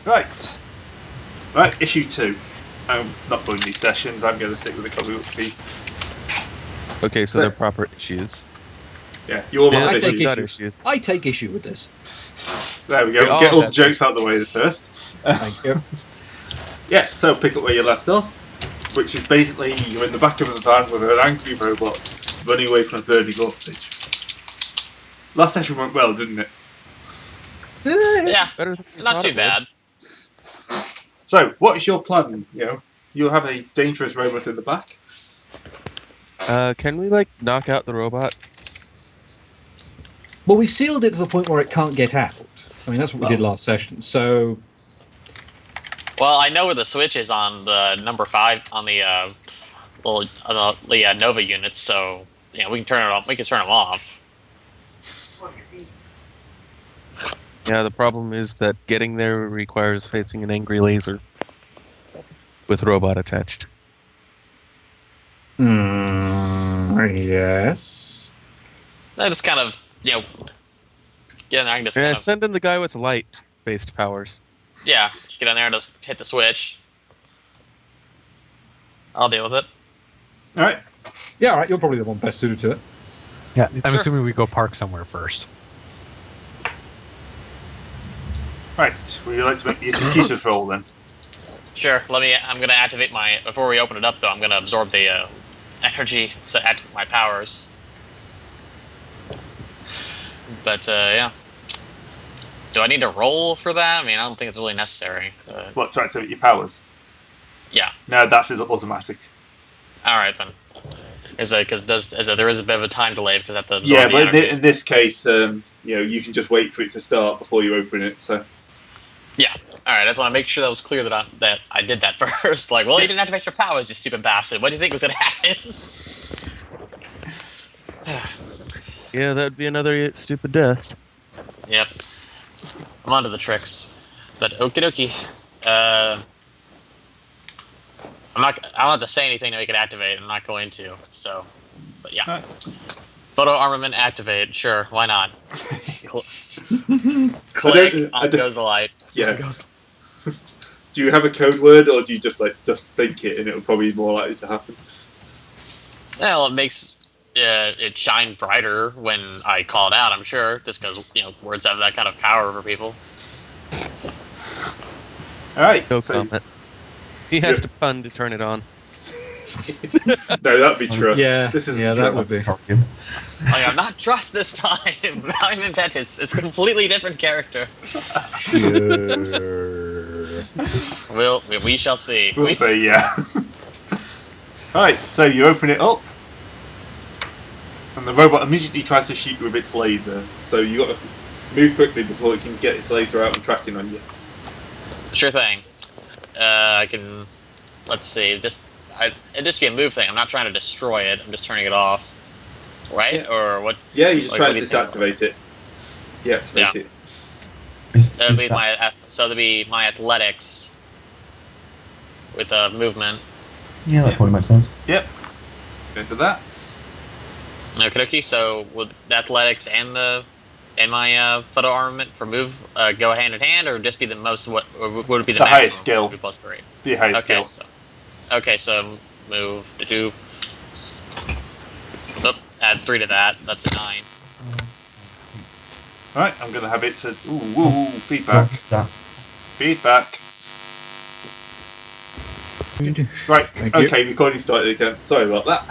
Right. Issue 2. I'm not doing these sessions. I'm going to stick with the comic book fee. Okay, so they're proper issues. Yeah, you all Yeah, have I take issues. I take issue with this. There we go. We We'll all get all the have jokes out of the way first. Thank you. Yeah, so pick up where you left off, which is basically you're in the back of a van with an angry robot running away from a burning orphanage. Last session went well, didn't it? Yeah, Better than not too bad. So, what is your plan? You'll have a dangerous robot in the back. Can we, knock out the robot? Well, we sealed it to the point where it can't get out. I mean, that's what we did last session. So, Well, I know where the switch is on the number 5 on the Nova units, so we can turn it off. We can turn them off. Yeah, the problem is that getting there requires facing an angry laser with a robot attached. Yes. I just kind of get in there. I can just kind of, Send in the guy with light-based powers. just get in there and just hit the switch. I'll deal with it. All right. Yeah, all right. You're probably the one best suited to it. Yeah, I'm assuming we go park somewhere first. Right. Would you like to make the executioner's roll then? Sure. I'm gonna activate my. Before we open it up, though, I'm gonna absorb the energy to activate my powers. But yeah. Do I need to roll for that? I mean, I don't think it's really necessary. What, to activate your powers? Yeah. No, that's automatic. All right then. Because there is a bit of a time delay because I have to absorb Yeah, the but energy. in this case, you can just wait for it to start before you open it. So. Yeah. All right. I just want to make sure that was clear that I did that first. You didn't activate your powers, you stupid bastard. What do you think was gonna happen? Yeah, that'd be another stupid death. Yep. I'm onto the tricks. But okie dokie. I don't have to say anything to make it activate. I'm not going to. So, but yeah. Right. Photo armament activate. Sure, why not? Click. On goes the light. Yeah. Do you have a code word, or do you just think it, and it'll probably be more likely to happen? Well, it makes it shine brighter when I call it out. I'm sure, just because words have that kind of power over people. All right. No So, comment. He has to pun to turn it on. no, that'd be trust. Yeah, This is that would be. I'm not trust this time. I'm Impetus. It's a completely different character. We shall see. We'll see, yeah. Alright, so you open it up, and the robot immediately tries to shoot you with its laser. So you got to move quickly before it can get its laser out and tracking on you. Sure thing. I can. Let's see. It'd just be a move thing. I'm not trying to destroy it. I'm just turning it off. Right? Yeah. Or what? Yeah, you just try what to do you think? disactivate it. Deactivate it. That'd be my athletics with movement. Yeah, that probably makes sense. Yep. Go into that. Okay. So would the athletics and my photo armament for move go hand in hand, or just be the most? What or would it be the The maximum? highest skill. Would it be +3. The highest skill. So move to do. Add 3 to that. That's a 9. Alright, I'm going to have it to... Ooh, feedback. Feedback. Right, Thank you. okay, recording started again. Sorry about that.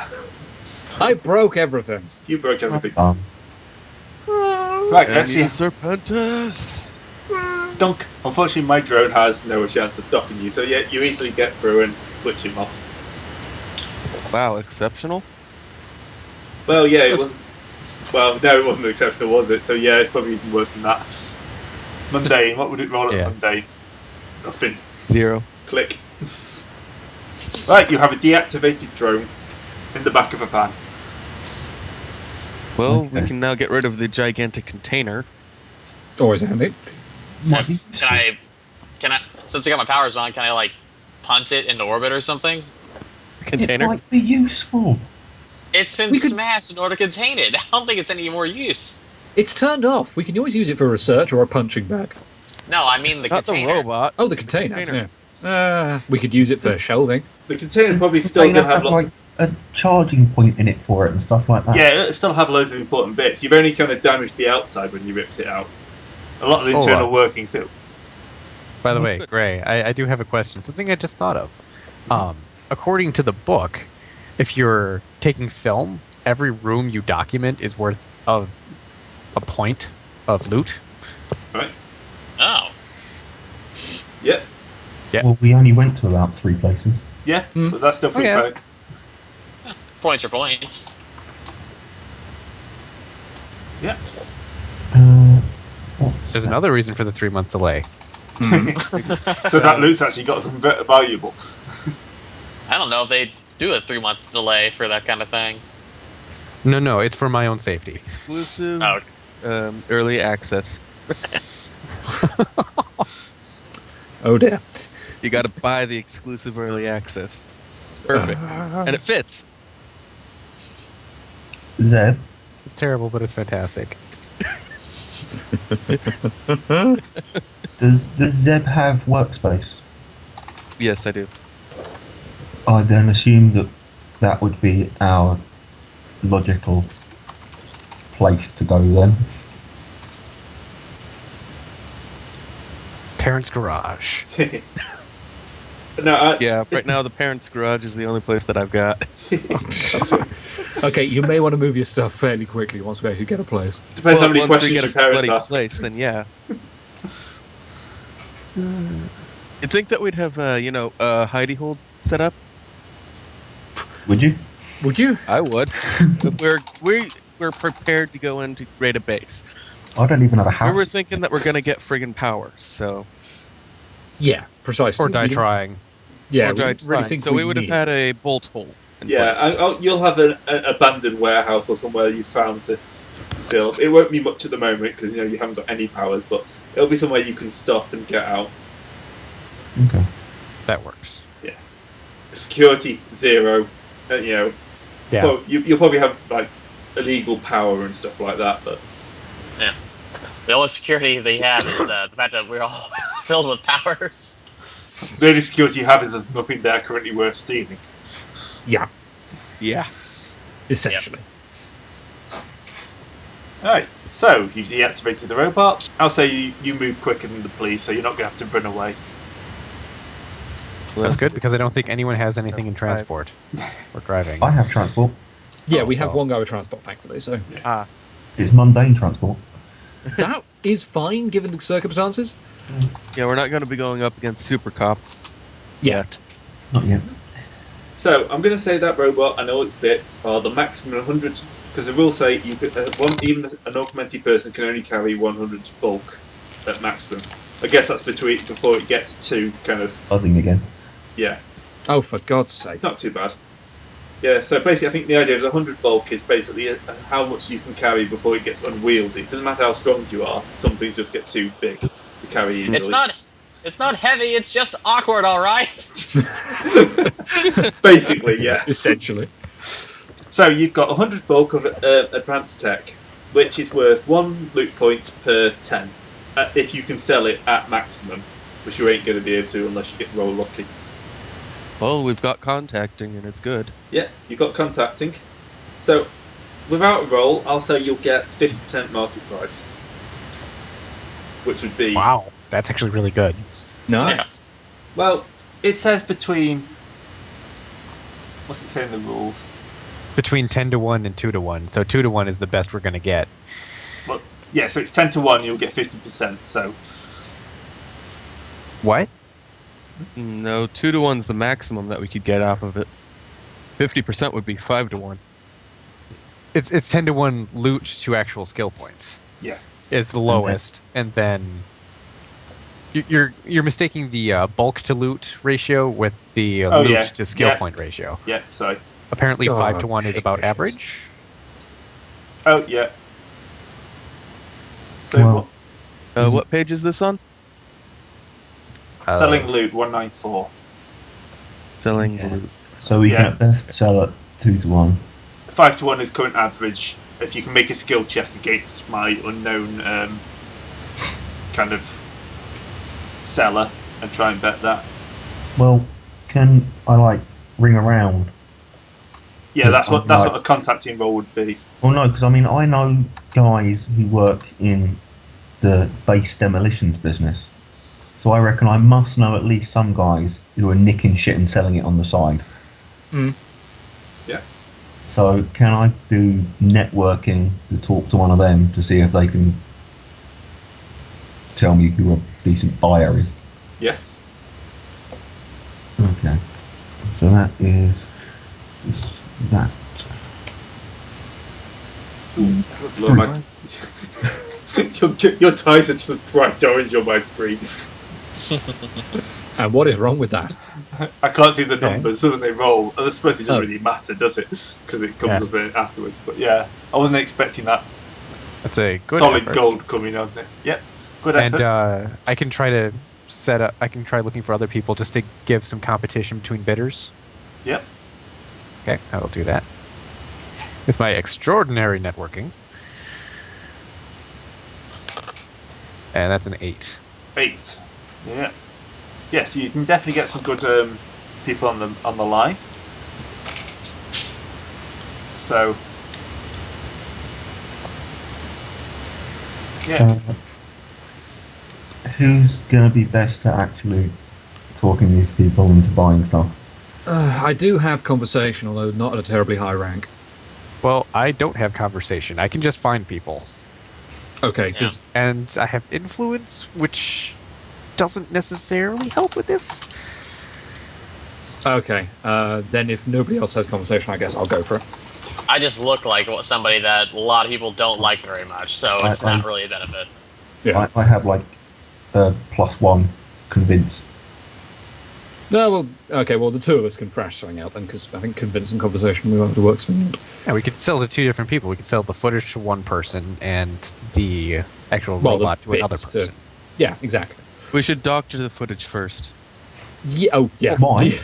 I broke everything. You broke everything. Um, Right, let's see. Serpentus! Dunk. Unfortunately, my drone has no chance of stopping you, so yeah, you easily get through and switch him off. Wow, exceptional. Well, yeah, it wasn't. Well, no, it wasn't exceptional, was it? So yeah, it's probably even worse than that. Mundane. What would it roll at mundane? Nothing. 0. Click. Right, you have a deactivated drone in the back of a van. Well, we can now get rid of the gigantic container. Always handy. Can I? Since I got my powers on, can I punt it into orbit or something? Container? It might be useful. It's been smashed in order to contain it. I don't think it's any more use. It's turned off. We can always use it for research or a punching bag. No, I mean the Not the container. robot. Oh, the container. Container. Yeah. We could use it for shelving. The container probably still They going to have have lots like a charging point in it for it and stuff like that. Yeah, it'll still have loads of important bits. You've only kind of damaged the outside when you ripped it out. A lot of the Oh, internal wow. workings. By the way, Gray, I do have a question. Something I just thought of. According to the book, if you're taking film, every room you document is worth a point of loot. Right? Oh. Yep. Yeah. Well, we only went to about 3 places. Yeah, but that's still free Okay. credit. Points are points. Yeah. What's There's that? another reason for the 3-month delay. So that loot's actually got some valuable. I don't know if they do a 3-month delay for that kind of thing. No, it's for my own safety. Exclusive Oh, early access. Oh dear. You got to buy the exclusive early access. Perfect. And it fits. Zeb, It's terrible, but it's fantastic. does Zeb have workspace? Yes, I do. I then assume that that would be our logical place to go then. Parents' garage. No, Yeah, right now the parents' garage is the only place that I've got. Okay, you may want to move your stuff fairly quickly once we actually get a place. depends how many once we questions get your a parents bloody ask. place, then yeah. You'd think that we'd have, a hidey hole set up. Would you? Would you? I would. But we're prepared to go in to raid a base. I don't even have a house. We were thinking that we're gonna get friggin' power, so Yeah, precisely. Or die We- trying. Yeah, or we dried really fine. think So we would have need- had a bolt hole. In Yeah, place. you'll have an abandoned warehouse or somewhere you found to steal. It won't be much at the moment because you haven't got any powers, but it'll be somewhere you can stop and get out. Okay. That works. Security 0, Yeah. you'll probably have like illegal power and stuff like that, but the only security they have is the fact that we're all filled with powers. the only security you have is there's nothing there currently worth stealing. Yeah, Yeah. essentially. Alright, so you've deactivated the robot. I'll say you move quicker than the police, so you're not going to have to run away. Well, That's good because I don't think anyone has anything in transport or driving. I have transport. Yeah, we have Oh. one guy with transport, thankfully, so It's mundane transport. that is fine given the circumstances. Yeah, we're not gonna be going up against Super Cop Yeah. yet. Not yet. So I'm going to say that robot and all its bits are the maximum 100, because the rules say you could, even an augmented person can only carry 100 bulk at maximum. I guess that's before it gets to kind of, Buzzing again. yeah, Oh, for God's sake. not too bad. Yeah, so basically I think the idea is 100 bulk is basically how much you can carry before it gets unwieldy. It doesn't matter how strong you are, some things just get too big to carry easily. It's not heavy. It's just awkward. All right. Basically, yes. Essentially. So you've got 100 bulk of advanced tech, which is worth 1 loot point per 10, if you can sell it at maximum, which you ain't going to be able to unless you get roll lucky. Well, we've got contacting and it's good. Yeah, you've got contacting. So, without a roll, I'll say you'll get 50% market price, which would be... Wow, that's actually really good. Nice. Yeah. Well, it says between... What's it say in the rules? Between 10 to 1 and 2 to 1. So 2 to 1 is the best we're going to get. Well, yeah, so it's 10 to 1, you'll get 50%, so... What? No, 2 to 1's the maximum that we could get off of it. 50% would be 5 to 1. It's 10 to 1 loot to actual skill points. Yeah. Is the lowest, and then you're mistaking the bulk to loot ratio with the Oh, loot yeah. to skill Yeah. point ratio. Yeah, sorry. Apparently, God, 5 to 1 is about gracious. average. Oh, yeah. So, Well, What page is this on? selling loot, 194. Selling Yeah. loot. So we Yeah. can at best sell at 2 to 1. 5 to 1 is current average. If you can make a skill check against my unknown kind of seller and try and bet that. Well, can I like ring around? Yeah, that's what Right. a contacting role would be. Well, no, because I mean I know guys who work in the base demolitions business, so I reckon I must know at least some guys who are nicking shit and selling it on the side. Mm. Yeah. So can I do networking to talk to one of them to see if they can tell me who a decent buyer is? Yes. Okay. So that is that. Good Lord, my- your ties are just bright orange on my screen. And what is wrong with that? I can't see the Okay. numbers, so when they roll, I suppose it doesn't Oh. really matter, does it? Because it comes Yeah. up in afterwards. But yeah, I wasn't expecting that That's a good solid effort. gold coming on there. Yep, good effort. And I can try to set up. I can try looking for other people just to give some competition between bidders. Yep. Okay, I will do that with my extraordinary networking. And that's an 8. 8. Yeah. Yes, you can definitely get some good people on the line. So yeah, Who's going to be best at actually talking these people into buying stuff? I do have conversation, although not at a terribly high rank. Well, I don't have conversation. I can just find people. Okay, Yeah. does And I have influence, which doesn't necessarily help with this. okay. Then if nobody else has conversation, I guess I'll go for it. I just look like somebody that a lot of people don't like very much, so it's not really a benefit. Yeah. I have like +1 convince. No, well, okay. Well, the two of us can thrash something out then, because I think convince and conversation we will have to work something out. Yeah, we could sell to 2 different people. We could sell the footage to one person and the actual Well, the robot to another bits to- person. Yeah, exactly. We should doctor the footage first. Yeah. Oh, yeah. Why? Yeah.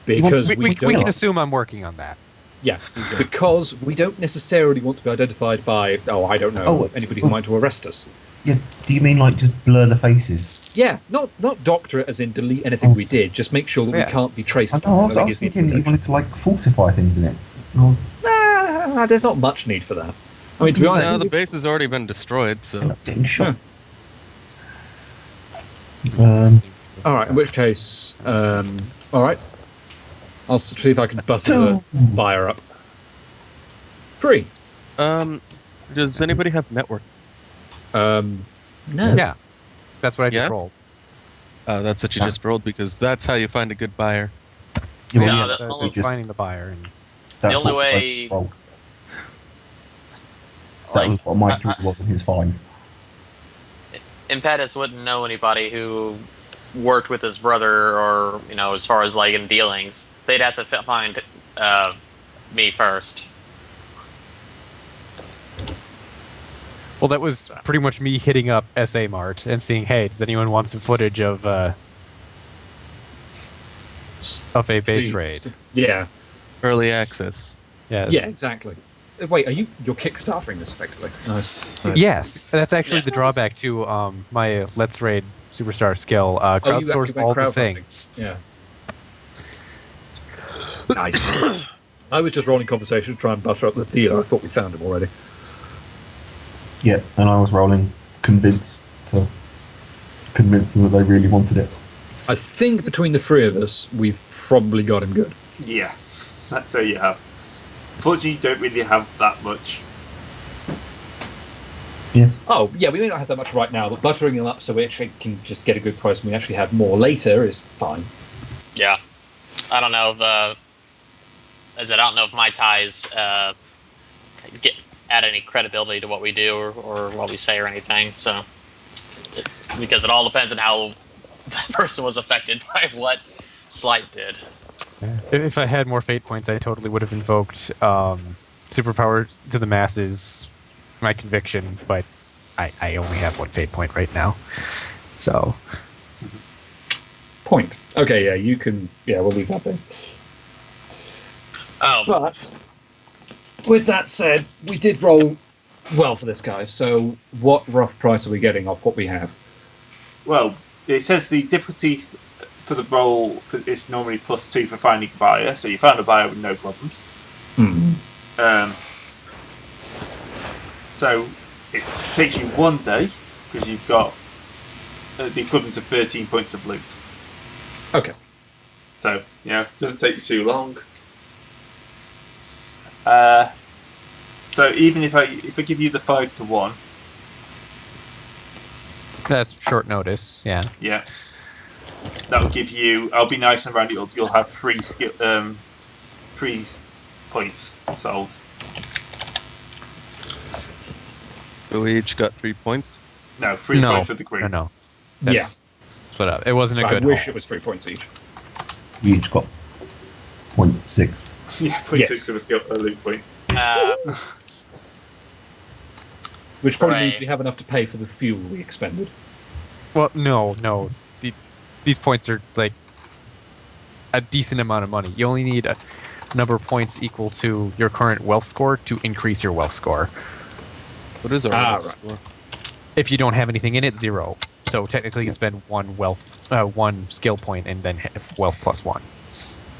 Because we don't. can assume I'm working on that. Yeah, because we don't necessarily want to be identified by, I don't know, Oh, anybody who might arrest us. Yeah, do you mean like just blur the faces? Yeah, not doctor it as in delete anything we did, just make sure that Yeah. we can't be traced. I know, I think was is the thinking you implication. wanted to like falsify things in it. Oh, Nah, there's not much need for that. I mean, to be honest, Now the base has already been destroyed, end so. up getting shot. all right. In which case, all right, I'll see if I can butter the buyer up. 3. Does anybody have network? No. Yeah, that's what I just Yeah? rolled. That's what you just rolled because that's how you find a good buyer. Yeah, well, No, yeah, the so only- it's finding the buyer. And that's only what way- I rolled. That Like, was what my 3 was and his 5. Impetus wouldn't know anybody who worked with his brother, or as far as like in dealings, they'd have to find me first. well, that was pretty much me hitting up SA Mart and seeing, hey, does anyone want some footage of a base raid? Yeah. Early access. Yes. Yeah, exactly. Wait, you're kickstarting this effectively? Nice. Yes, that's actually Yeah. the drawback to my Let's Raid Superstar skill. Oh, you actually Crowdsource went all the crowdfunding. things. Yeah. Nice. I was just rolling conversation to try and butter up the dealer. I thought we found him already. Yeah, and I was rolling convince to convince them that they really wanted it. I think between the 3 of us, we've probably got him good. yeah, that's how you have. Unfortunately, you don't really have that much. Yes. Oh, yeah, we may not have that much right now, but buttering him up so we actually can just get a good price and we actually have more later is fine. Yeah, I don't know if I don't know if my ties add any credibility to what we do or what we say or anything. So it's because it all depends on how that person was affected by what Slight did. If I had more fate points, I totally would have invoked superpower to the masses, my conviction, but I only have 1 fate point right now. So, Point. Okay, yeah, you can. Yeah, we'll leave that there. Oh, But with that said, we did roll well for this guy. So, what rough price are we getting off what we have? Well, it says the difficulty for the roll is normally +2 for finding a buyer. So you found a buyer with no problems. So it takes you 1 day because you've got the equivalent of 13 points of loot. Okay. So it doesn't take you too long. So even if I give you the 5 to 1, That's short notice. Yeah. yeah, that'll give you. I'll be nice and round it up. You'll have 3 points sold. So we each got 3 points. No, 3 No. points for the group. No. Yeah. Split up. It wasn't a I good. wish haul. it was 3 points each. We each got 0.6. Yeah, 0.6 Yes. of a skill loot point. Which probably Right. means we have enough to pay for the fuel we expended. Well, no. These points are like a decent amount of money. You only need a number of points equal to your current wealth score to increase your wealth score. What is our Ah, wealth right. score? If you don't have anything in it, 0. So technically, you spend one skill point and then have wealth +1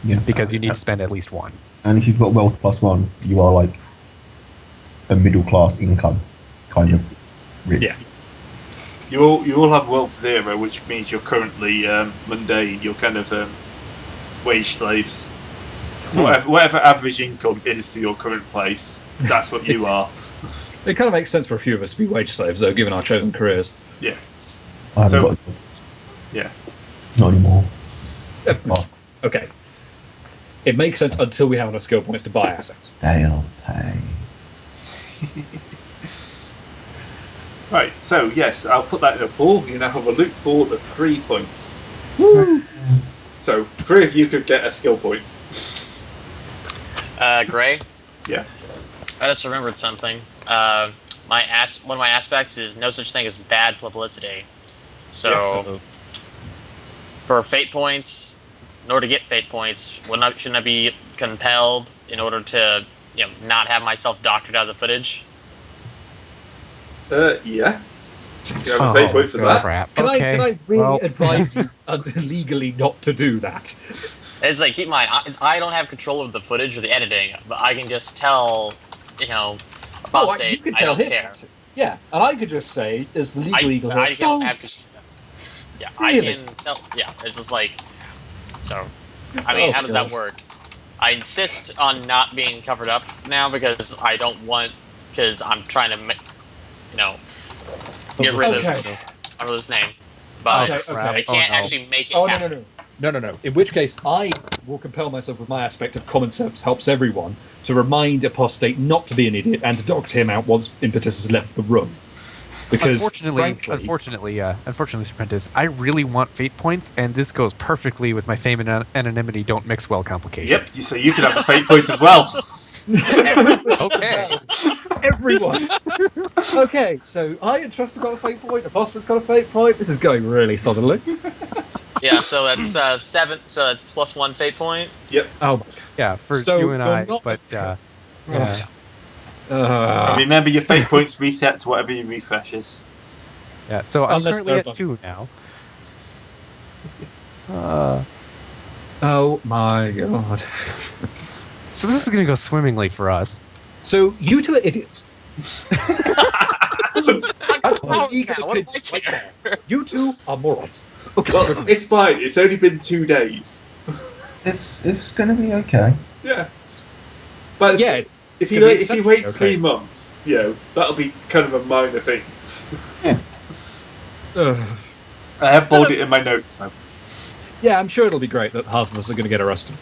Yeah. because you need to spend at least 1. And if you've got wealth +1, you are like a middle class income kind of rich. Yeah. You all have wealth 0, which means you're currently mundane. You're kind of wage slaves. Whatever average income is to your current place, that's what you are. It kind of makes sense for a few of us to be wage slaves, though, given our chosen careers. Yeah, I haven't So- got a job. yeah. Not anymore. Oh, Okay. It makes sense until we have enough skill points to buy assets. they'll pay. Right, so yes, I'll put that in a pool. You now have a loot pool of 3 points. So 3 of you could get a skill point. Gray, Yeah. I just remembered something. One of my aspects is no such thing as bad publicity. So for fate points, in order to get fate points, shouldn't I be compelled in order to not have myself doctored out of the footage? Yeah. You have a fate point for that. Crap. Can Okay. I really well, advise you legally not to do that? It's like, keep in mind, I don't have control of the footage or the editing, but I can just tell, Apostate, you can I tell don't him. care. Yeah, and I could just say, as the legal eagle, I don't don't. have. Yeah, Really? I can tell. Yeah, it's just like. So, I mean, Oh, how does God. that work? I insist on not being covered up now because I don't want. Because I'm trying to, get rid Okay. of. I don't know his name, but Okay, okay. I can't Oh, no. actually make it Oh, no, happen. no, no. No. In which case, I will compel myself with my aspect of common sense helps everyone to remind Apostate not to be an idiot and to doctor him out once Impetus has left the room. Because, unfortunately, Serpentis, I really want fate points, and this goes perfectly with my fame and anonymity don't mix well complication. Yep, so you can have a fate point as well. Okay. everyone. Okay, so I entrusted got a fate point, Apostate's got a fate point. This is going really solidly. Yeah, so that's 7. So that's +1 fate point. Yep. Oh, Yeah, for So you and you're I, not- but yeah. And remember, your fate points reset to whatever you refreshes. Yeah, so I'm Unless currently they're at 2 now. oh my god. So this is going to go swimmingly for us. So you two are idiots. That's my Oh, legal yeah, what do opinion I right care? there. You two are morons. Well, it's fine. It's only been 2 days. It's going to be okay. Yeah. But Yeah, it's if you gonna be wait, if you exceptionally wait okay. 3 months, that'll be kind of a minor thing. I have bolded it in my notes though. Yeah, I'm sure it'll be great that half of us are going to get arrested.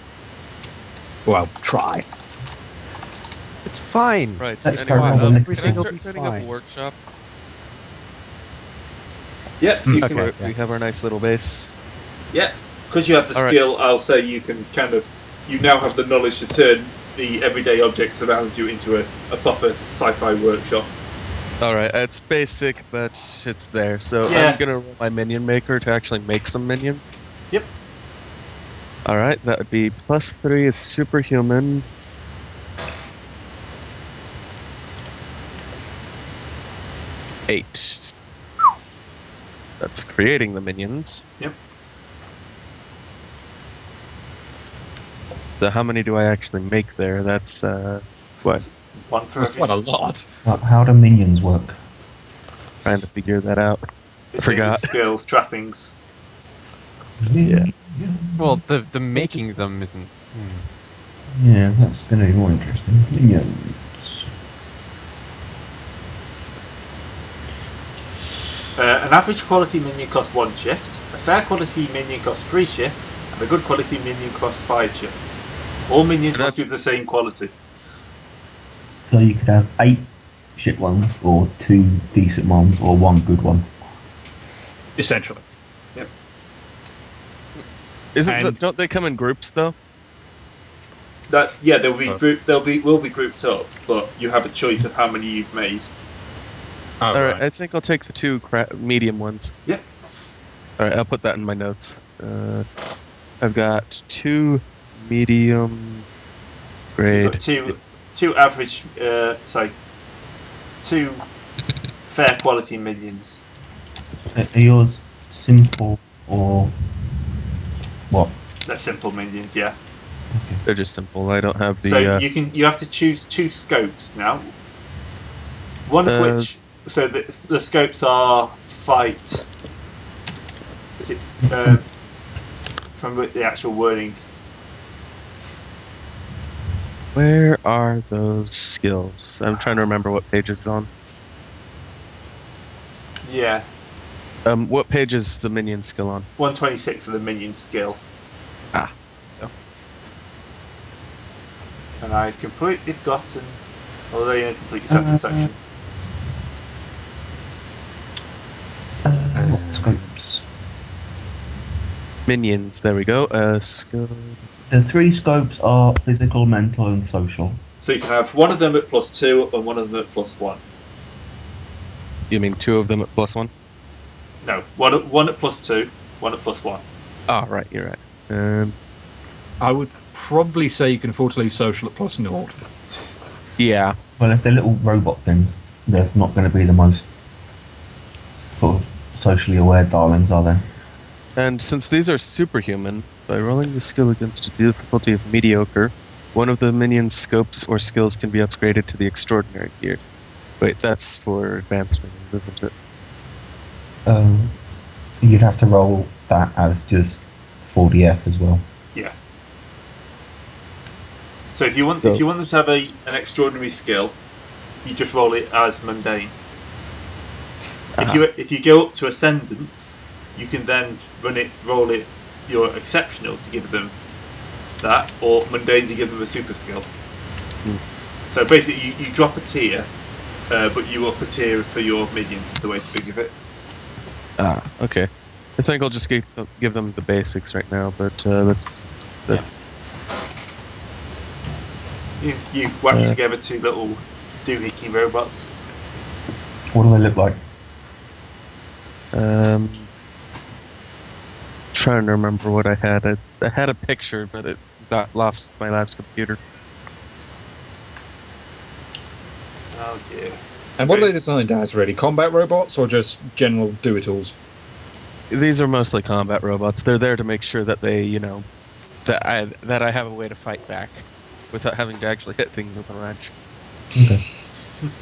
Well, try. It's fine. Right. Let's Anyway, start with everything can I will start be setting up a fine. workshop? Yeah, you Okay. can. We have our nice little base. Yeah, because you have the All right. skill. I'll say you can you now have the knowledge to turn the everyday objects around you into a proper sci-fi workshop. Alright, it's basic, but it's there. So Yeah. I'm gonna roll my minion maker to actually make some minions. Yep. Alright, that would be +3, it's superhuman. Eight. That's creating the minions. Yep. So how many do I actually make there? That's what? One for That's every. quite a lot. How do minions work? Trying to figure that out. I forgot. Skills, trappings. Yeah. Well, the making them isn't. Yeah, that's going to be more interesting. Minions. An average quality minion costs 1 shift, a fair quality minion costs 3 shift, and a good quality minion costs 5 shifts. All minions must be of the same quality. So you could have 8 shit ones, or 2 decent ones, or 1 good one. Essentially. And- Don't they come in groups though? They'll be will be grouped up, but you have a choice of how many you've made. Oh, All right, right. I think I'll take the 2 medium ones. Yep. All right, I'll put that in my notes. I've got 2 medium You've grade. got two average, 2 fair quality minions. Are yours simple or what? They're simple minions, yeah. They're just simple. I don't have the. So you have to choose 2 scopes now. One of which, so the scopes are fight. Is it from the actual wording? Where are those skills? I'm trying to remember what page it's on. Yeah, What page is the minion skill on? 126 of the minion skill. Ah. Oh. And I've completely forgotten. Although they're in a completely separate section. What scopes? Minions. There we go. Skill. The 3 scopes are physical, mental, and social. So you can have one of them at +2 and one of them at +1. You mean 2 of them at +1? No, one at +2, one at +1. Oh, right. You're right. I would probably say you can afford to leave social at +0. Yeah. Well, if they're little robot things, they're not going to be the most sort of socially aware darlings, are they? And since these are superhuman, by rolling the skill against a difficulty of mediocre, one of the minion's scopes or skills can be upgraded to the extraordinary gear. Wait, that's for advanced minions, isn't it? You'd have to roll that as just 4DF as well. Yeah. So if you want them to have an extraordinary skill, you just roll it as mundane. If you go up to ascendant, you can then roll it your exceptional to give them that, or mundane to give them a super skill. So basically, you drop a tier, but you up a tier for your minions. Is the way to think of it. Ah, okay. I think I'll just give them the basics right now, but that's You whack together 2 little doohickey robots. What do they look like? Trying to remember what I had. I had a picture, but it got lost with my last computer. Oh dear. And what are they designed as, really? Combat robots or just general do-it-alls? These are mostly combat robots. They're there to make sure that they, that I have a way to fight back without having to actually hit things with a wrench. Okay.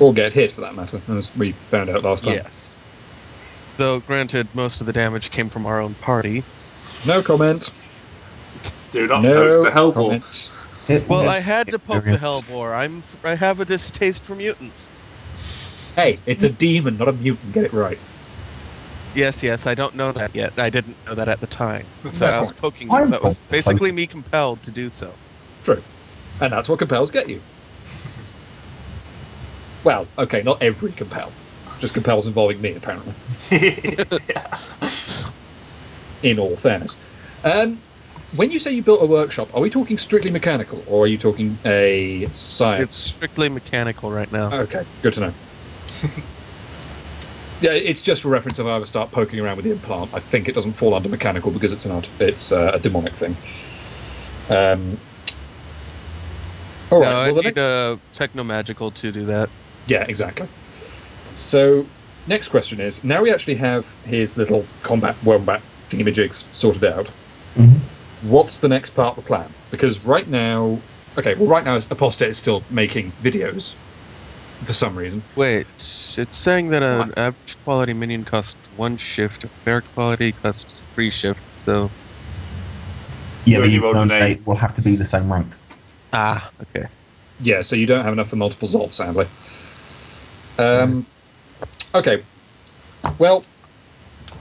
Or get hit, for that matter, as we found out last time. Yes. Though, granted, most of the damage came from our own party. No comment. Do not No poke the Hellball. comments. Well, I had to poke the Hellbore. I have a distaste for mutants. Hey, it's a demon, not a mutant. Get it right. Yes, I don't know that yet. I didn't know that at the time. So No I was point. poking you. That was basically me compelled to do so. True. And that's what compels get you. Well, okay, not every compel. Just compels involving me, apparently. In all fairness. When you say you built a workshop, are we talking strictly mechanical, or are you talking a It's science? strictly mechanical right now. Okay, good to know. Yeah, it's just for reference if I ever start poking around with the implant. I think it doesn't fall under mechanical because it's a demonic thing. All right. No, I well, the need techno-magical to do that. Yeah, exactly. So, next question is: now we actually have his little combat wombat thingamajigs sorted out. Mhm. What's the next part of the plan? Because right now, Apostate is still making videos for some reason. Wait, it's saying that an average quality minion costs 1 shift, a fair quality costs 3 shifts, so... Yeah, You but only you rolled an don't say 8. will have to be the same rank. Ah, okay. Yeah, so you don't have enough for multiple Zolf, sadly. Okay. Well,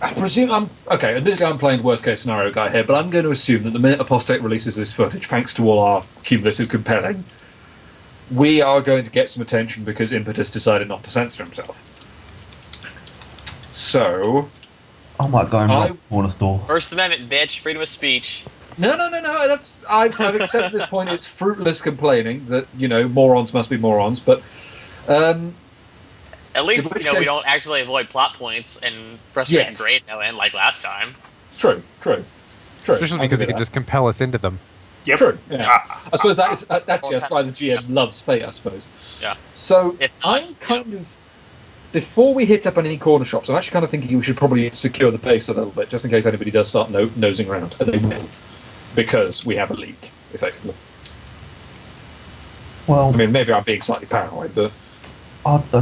I presume admittedly I'm playing the worst case scenario guy here, but I'm going to assume that the minute Apostate releases this footage, thanks to all our cumulative compelling, we are going to get some attention because Impetus decided not to censor himself. So... I might go and I- rob the corner store. First Amendment, bitch. Freedom of speech. No. I've accepted at this point it's fruitless complaining that, morons must be morons, but... At least, In which we case- don't actually avoid plot points and frustrating Yes. grade no end like last time. True. Especially I'll because give it you could just compel us into them. Yep. True, yeah. Ah, I suppose that's just why the GM loves Fate, I suppose. Yeah. So If not, I'm kind of before we hit up any corner shops, I'm actually kind of thinking we should probably secure the base a little bit, just in case anybody does start nosing around, and they will, because we have a leak, effectively. Well, I mean, maybe I'm being slightly paranoid, but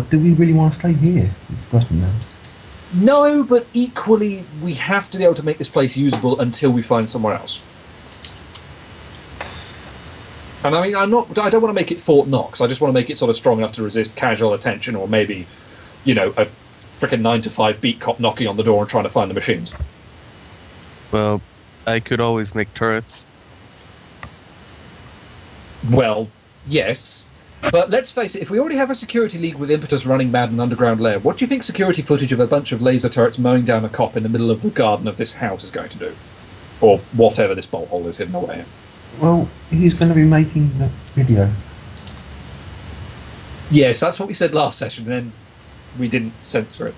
do we really want to stay here? That's the question now. no. But equally, we have to be able to make this place usable until we find somewhere else. And I mean, I don't want to make it Fort Knox. I just want to make it sort of strong enough to resist casual attention, or maybe, a frickin' 9 to 5 beat cop knocking on the door and trying to find the machines. Well, I could always make turrets. Well, yes, but let's face it. If we already have a security league with Impetus running mad in underground lair, what do you think security footage of a bunch of laser turrets mowing down a cop in the middle of the garden of this house is going to do, or whatever this bolt hole is hidden away in? Well, who's going to be making the video? Yes, that's what we said last session. Then we didn't censor it.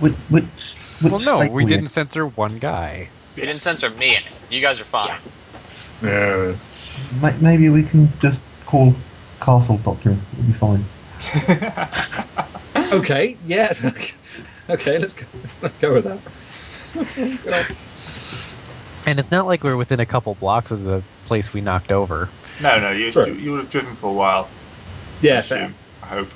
Which Well, no, state we were you didn't censor one guy. You didn't censor me in it. You guys are fine. Yeah. in? Maybe we can just call Castle Doctrine. It'll be fine. Okay. Yeah. Okay. Let's go with that. And it's not like we're within a couple blocks of the place we knocked over. no, you True. you would have driven for a while. Yeah. I Fair. assume. I hope.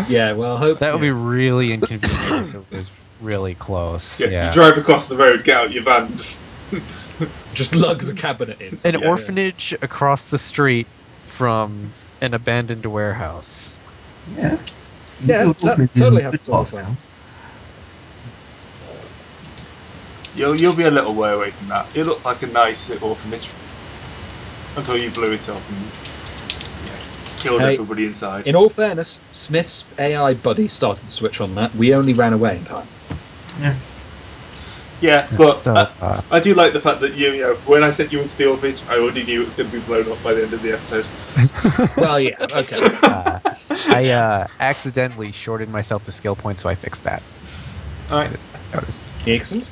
Yeah. Well, I hope That would be really inconvenient if it was really close. Yeah, Yeah. you drive across the road, get out your van. just lug the cabinet in. An Yeah. orphanage across the street from an abandoned warehouse. Yeah. Yeah, You're that talking totally in happens good all the parts time. You'll be a little way away from that. It looks like a nice orphanage until you blew it up and killed Hey. everybody inside. In all fairness, Smith's AI buddy started to switch on that. We only ran away in time. Yeah, but So, I do like the fact that you know, when I sent you into the orphanage, I already knew it was going to be blown up by the end of the episode. Well, yeah. Okay. I accidentally shorted myself a skill point, so I fixed that. Alright. That is- Excellent.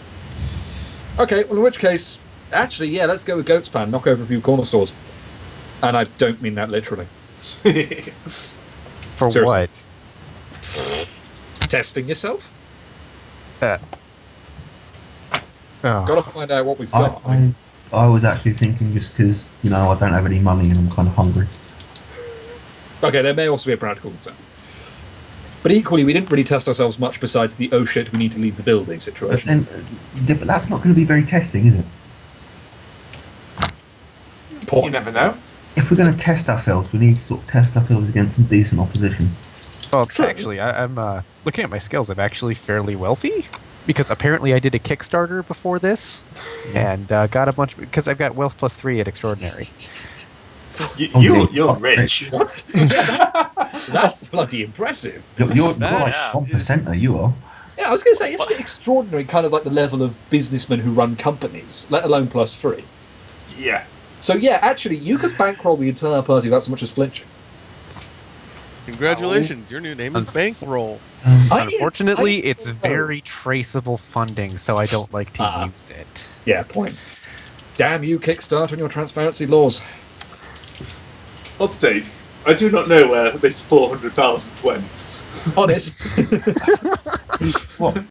Okay, well, in which case, actually, yeah, let's go with Goat's plan. Knock over a few corner stores. And I don't mean that literally. For Seriously. what? Testing yourself? Oh. Gotta find out what we've got. I was actually thinking just because, I don't have any money and I'm kind of hungry. Okay, there may also be a practical concern. But equally, we didn't really test ourselves much besides the oh shit, we need to leave the building But situation. then, but that's not going to be very testing, is it? You Point. never know. If we're going to test ourselves, we need to sort of test ourselves against some decent opposition. Well, True. actually, I'm looking at my skills. I'm actually fairly wealthy because apparently I did a Kickstarter before this and got a bunch because I've got wealth plus 3 at extraordinary. You're rich. What? That's bloody impressive. You're That like is- 1%er, you are. Yeah, I was going to say, isn't it extraordinary kind of like the level of businessmen who run companies, let alone plus 3? Yeah. So yeah, actually, you could bankroll the entire party without so much as flinching. Congratulations, your new name is Bankroll. Unfortunately, I- it's very traceable funding, so I don't like to Ah. use it. Yeah, point. Damn you, Kickstarter, and your transparency laws. Update. I do not know where this 400,000 went. Honest. What?